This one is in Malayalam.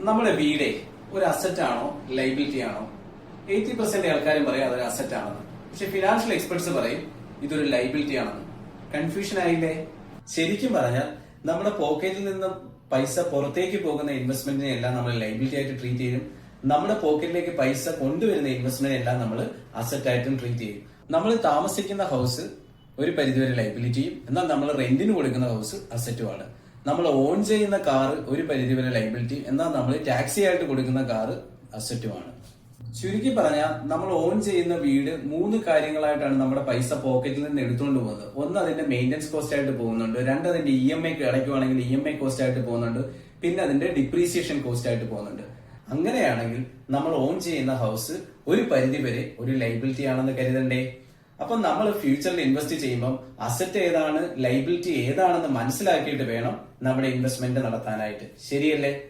നമ്മുടെ വീടേ ഒരു അസറ്റ് ആണോ ലൈബിലിറ്റി ആണോ? 80% ആൾക്കാരും പറയും അതൊരു അസറ്റ് ആണെന്ന്. പക്ഷെ ഫിനാൻഷ്യൽ എക്സ്പെർട്സ് പറയും ഇതൊരു ലൈബിലിറ്റി ആണെന്ന്. കൺഫ്യൂഷൻ ആയില്ലേ? ശരിക്കും പറഞ്ഞാൽ നമ്മുടെ പോക്കറ്റിൽ നിന്നും പൈസ പുറത്തേക്ക് പോകുന്ന ഇൻവെസ്റ്റ്മെന്റിനെ എല്ലാം നമ്മൾ ലൈബിലിറ്റി ആയിട്ട് ട്രീറ്റ് ചെയ്യും. നമ്മുടെ പോക്കറ്റിലേക്ക് പൈസ കൊണ്ടുവരുന്ന ഇൻവെസ്റ്റ്മെന്റിനെ എല്ലാം നമ്മൾ അസറ്റ് ആയിട്ടും ട്രീറ്റ് ചെയ്യും. നമ്മൾ താമസിക്കുന്ന ഹൗസ് ഒരു പരിധിവരെ ലൈബിലിറ്റിയും, എന്നാൽ നമ്മൾ റെന്റിന് കൊടുക്കുന്ന ഹൗസ് അസറ്റുമാണ്. നമ്മൾ ഓൺ ചെയ്യുന്ന കാർ ഒരു പരിധിവരെ ലൈബിലിറ്റി, എന്നാൽ നമ്മൾ ടാക്സി ആയിട്ട് കൊടുക്കുന്ന കാർ അസറ്റുമാണ്. ചുരുക്കി പറഞ്ഞാൽ നമ്മൾ ഓൺ ചെയ്യുന്ന വീട് 3 കാര്യങ്ങളായിട്ടാണ് നമ്മുടെ പൈസ പോക്കറ്റിൽ നിന്ന് എടുത്തുകൊണ്ട് പോകുന്നത്. ഒന്ന് അതിന്റെ മെയിൻ്റനൻസ് കോസ്റ്റ് ആയിട്ട് പോകുന്നുണ്ട്, 2 അതിന്റെ EMI അടയ്ക്കുവാണെങ്കിൽ EMI കോസ്റ്റ് ആയിട്ട് പോകുന്നുണ്ട്, പിന്നെ അതിന്റെ ഡിപ്രീസിയേഷൻ കോസ്റ്റ് ആയിട്ട് പോകുന്നുണ്ട്. അങ്ങനെയാണെങ്കിൽ നമ്മൾ ഓൺ ചെയ്യുന്ന ഹൗസ് ഒരു പരിധിവരെ ഒരു ലൈബിലിറ്റി ആണെന്ന് കരുതണ്ടേ? അപ്പൊ നമ്മൾ ഫ്യൂച്ചറിൽ ഇൻവെസ്റ്റ് ചെയ്യുമ്പോൾ അസറ്റ് ഏതാണ് ലൈബിലിറ്റി ഏതാണെന്ന് മനസ്സിലാക്കിയിട്ട് വേണം നമ്മുടെ ഇൻവെസ്റ്റ്മെന്റ് നടത്താനായിട്ട്. ശരിയല്ലേ?